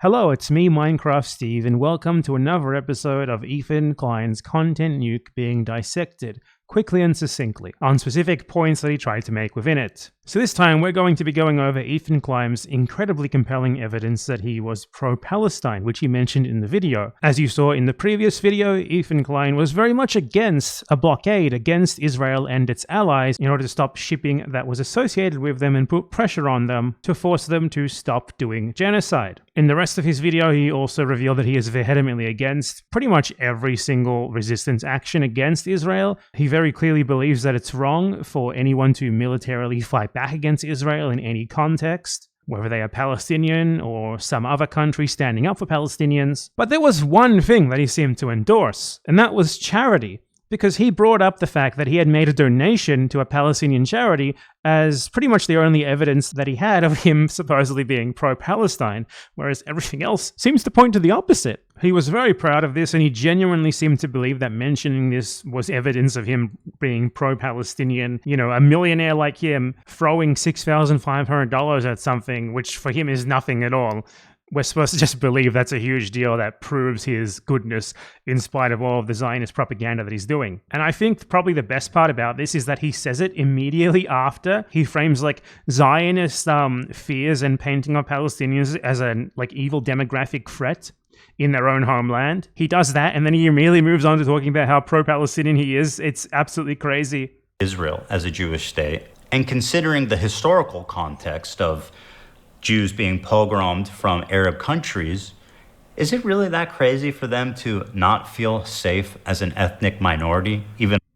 Hello, it's me, Minecraft Steve, and welcome to another episode of Ethan Klein's Content Nuke being dissected, quickly and succinctly, on specific points that he tried to make within it. So this time we're going to be going over Ethan Klein's incredibly compelling evidence that he was pro-Palestine, which he mentioned in the video. As you saw in the previous video, Ethan Klein was very much against a blockade against Israel and its allies in order to stop shipping that was associated with them and put pressure on them to force them to stop doing genocide. In the rest of his video, he also revealed that he is vehemently against pretty much every single resistance action against Israel. He very clearly believes that it's wrong for anyone to militarily fight back against Israel in any context, whether they are Palestinian or some other country standing up for Palestinians. But there was one thing that he seemed to endorse, and that was charity. Because he brought up the fact that he had made a donation to a Palestinian charity as pretty much the only evidence that he had of him supposedly being pro-Palestine, whereas everything else seems to point to the opposite. He was very proud of this, and he genuinely seemed to believe that mentioning this was evidence of him being pro-Palestinian. You know, a millionaire like him throwing $6,500 at something, which for him is nothing at all. We're supposed to just believe that's a huge deal that proves his goodness in spite of all of the Zionist propaganda that he's doing. And I think probably the best part about this is that he says it immediately after he frames like Zionist fears and painting of Palestinians as a like evil demographic threat in their own homeland. He does that, and then he immediately moves on to talking about how pro-Palestinian he is. It's absolutely crazy. Israel as a Jewish state, and considering the historical context of Jews being pogromed from Arab countries, is it really that crazy for them to not feel safe as an ethnic minority?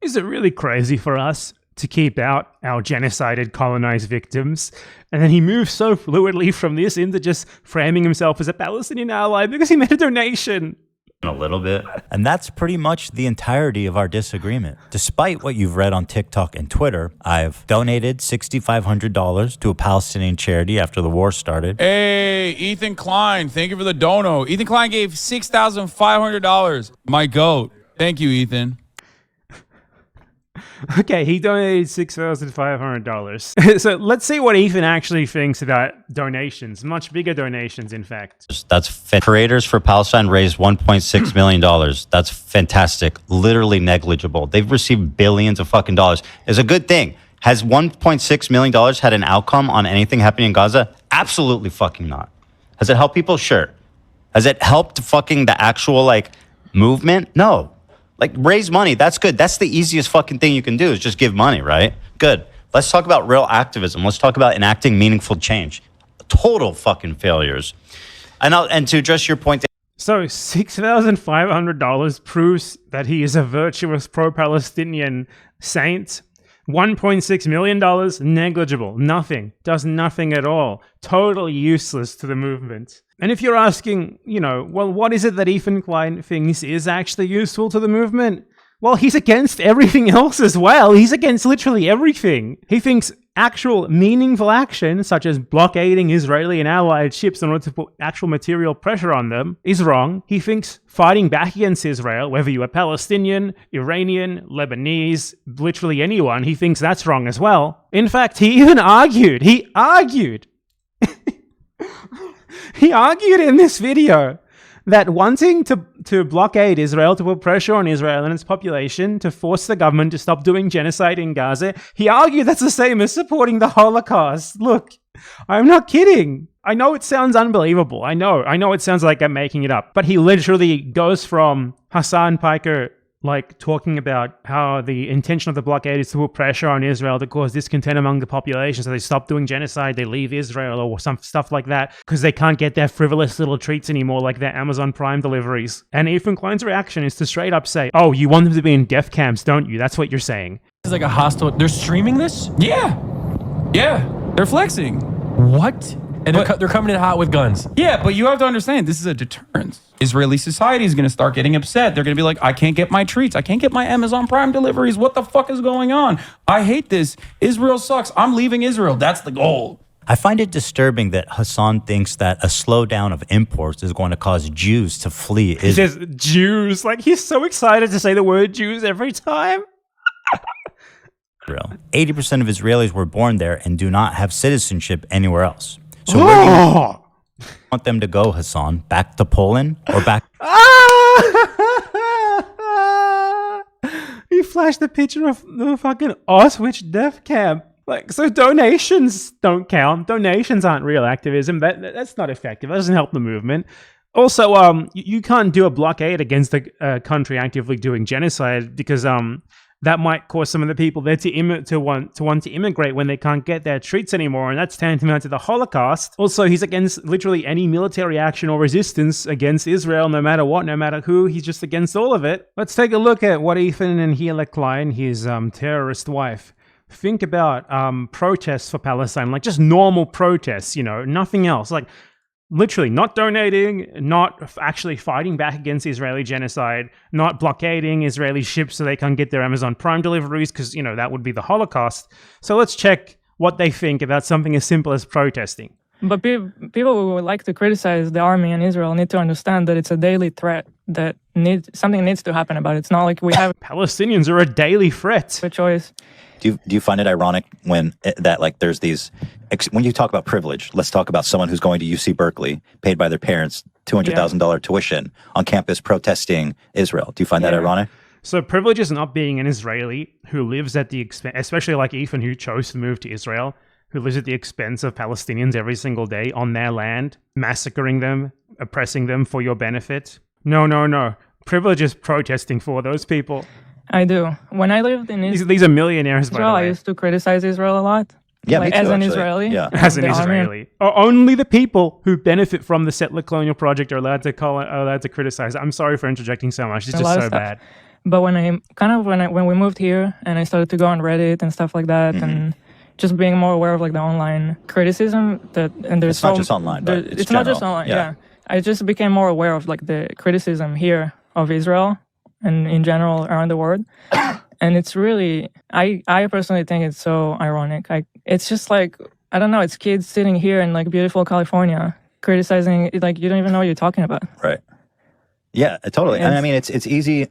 Is it really crazy for us to keep out our genocided colonized victims? And then he moves so fluidly from this into just framing himself as a Palestinian ally because he made a donation. A little bit. And that's pretty much the entirety of our disagreement. Despite what you've read on TikTok and Twitter, I've donated $6,500 to a Palestinian charity after the war started. Hey, Ethan Klein, thank you for the dono. Ethan Klein gave $6,500. My goat. Thank you, Ethan. Okay, he donated $6,500. So let's see what Ethan actually thinks about donations. Much bigger donations, in fact. Creators for Palestine raised $1.6 million. That's fantastic. Literally negligible. They've received billions of fucking dollars. It's a good thing. Has $1.6 million had an outcome on anything happening in Gaza? Absolutely fucking not. Has it helped people? Sure. Has it helped fucking the actual, movement? No. Raise money, that's good. That's the easiest fucking thing you can do is just give money, right? Good. Let's talk about real activism. Let's talk about enacting meaningful change. Total fucking failures. And to address your point... So $6,500 proves that he is a virtuous pro-Palestinian saint. $1.6 million, negligible, nothing, does nothing at all, totally useless to the movement. And if you're asking, well, what is it that Ethan Klein thinks is actually useful to the movement? Well, he's against everything else as well. He's against literally everything. He thinks actual meaningful action, such as blockading Israeli and allied ships in order to put actual material pressure on them, is wrong. He thinks fighting back against Israel, whether you are Palestinian, Iranian, Lebanese, literally anyone, he thinks that's wrong as well. In fact, he even argued. He argued in this video that wanting to blockade Israel, to put pressure on Israel and its population, to force the government to stop doing genocide in Gaza, he argued that's the same as supporting the Holocaust. Look, I'm not kidding. I know it sounds unbelievable. I know it sounds like I'm making it up. But he literally goes from Hassan Piker talking about how the intention of the blockade is to put pressure on Israel to cause discontent among the population so they stop doing genocide, they leave Israel or some stuff like that because they can't get their frivolous little treats anymore like their Amazon Prime deliveries. And Ethan Klein's reaction is to straight up say, oh, you want them to be in death camps, don't you? That's what you're saying. It's like a hostile... They're streaming this? Yeah. They're flexing. What? And they're coming in hot with guns. Yeah, but you have to understand, this is a deterrence. Israeli society is going to start getting upset. They're going to be like, I can't get my treats. I can't get my Amazon Prime deliveries. What the fuck is going on? I hate this. Israel sucks. I'm leaving Israel. That's the goal. I find it disturbing that Hassan thinks that a slowdown of imports is going to cause Jews to flee Israel. He says Jews. He's so excited to say the word Jews every time. 80% of Israelis were born there and do not have citizenship anywhere else. So Want them to go, Hassan, back to Poland or back? He flashed the picture of the fucking Auschwitz death camp. Like, so donations don't count. Donations aren't real activism. That's not effective. That doesn't help the movement. Also, you can't do a blockade against a country actively doing genocide because that might cause some of the people there to want to immigrate when they can't get their treats anymore, and that's tantamount to the Holocaust. Also, he's against literally any military action or resistance against Israel, no matter what, no matter who. He's just against all of it. Let's take a look at what Ethan and Hila Klein, his terrorist wife, think about protests for Palestine, like just normal protests, nothing else. Like, literally not donating, not actually fighting back against Israeli genocide, not blockading Israeli ships so they can't get their Amazon Prime deliveries because, that would be the Holocaust. So let's check what they think about something as simple as protesting. But people who would like to criticize the army and Israel need to understand that it's a daily threat that something needs to happen about it. It's not like we have Palestinians are a daily threat. a choice. Do you find it ironic when there's these when you talk about privilege? Let's talk about someone who's going to UC Berkeley, paid by their parents $200,000 tuition on campus protesting Israel. Do you find that ironic? So privilege is not being an Israeli who lives at the expense, especially like Ethan, who chose to move to Israel, who lives at the expense of Palestinians every single day on their land, massacring them, oppressing them for your benefit. No. Privilege is protesting for those people. I do. When I lived in Israel, These are millionaires, by the way. I used to criticize Israel a lot. Yeah, me too, as an actually. Israeli. Yeah. As an the army. Israeli. Only the people who benefit from the settler colonial project are allowed to criticize. I'm sorry for interjecting so much. It's just so bad. But when we moved here and I started to go on Reddit and stuff like that, and just being more aware of like the online criticism It's not just online, but it's not just online. Yeah. I just became more aware of like the criticism here of Israel and in general around the world. And it's really, I personally think it's so ironic. It's just like, I don't know, it's kids sitting here in like beautiful California criticizing, like you don't even know what you're talking about. Right. Yeah, totally. And I mean, it's easy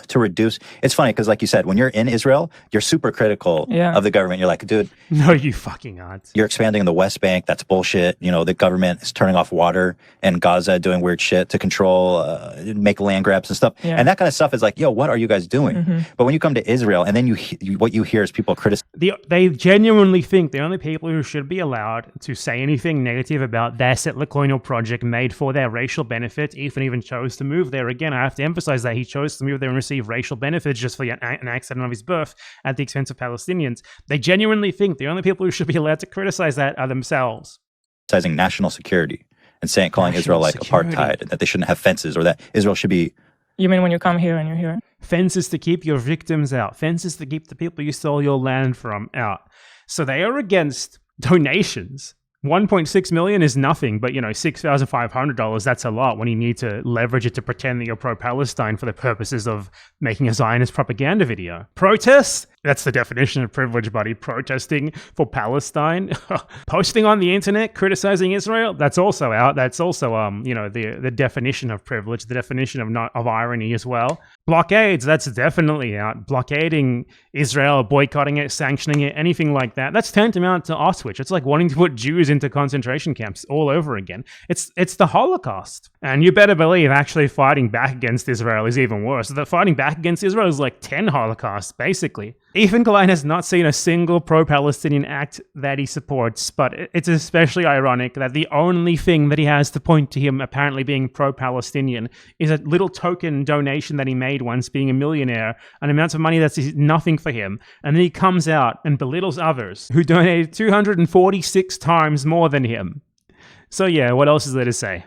to reduce. It's funny because like you said, when you're in Israel, you're super critical of the government. You're like, dude. No, you fucking aren't. You're expanding in the West Bank. That's bullshit. The government is turning off water in Gaza, doing weird shit to control, make land grabs and stuff. Yeah. And that kind of stuff is like, yo, what are you guys doing? But when you come to Israel and then what you hear is people criticize. They genuinely think the only people who should be allowed to say anything negative about their settler colonial project made for their racial benefit, Ethan even chose to move there. Again, I have to emphasize that he chose to move there and receive racial benefits just for an accident of his birth at the expense of Palestinians. They genuinely think the only people who should be allowed to criticize that are themselves. Criticizing national security and calling Israel like apartheid, and that they shouldn't have fences, or that Israel should be. You mean when you come here and you're here? Fences to keep your victims out. Fences to keep the people you stole your land from out. So they are against donations. 1.6 million is nothing, but $6,500, that's a lot when you need to leverage it to pretend that you're pro-Palestine for the purposes of making a Zionist propaganda video. Protests? That's the definition of privilege, buddy. Protesting for Palestine. Posting on the internet, criticizing Israel, that's also out. That's also the definition of privilege, the definition of irony as well. Blockades, that's definitely out. Blockading Israel, boycotting it, sanctioning it, anything like that. That's tantamount to Auschwitz. It's like wanting to put Jews into concentration camps all over again. It's the Holocaust. And you better believe actually fighting back against Israel is even worse. The fighting back against Israel is like 10 Holocausts, basically. Ethan Klein has not seen a single pro-Palestinian act that he supports, but it's especially ironic that the only thing that he has to point to him apparently being pro-Palestinian is a little token donation that he made once being a millionaire, an amount of money that's nothing for him, and then he comes out and belittles others who donated 246 times more than him. So yeah, what else is there to say?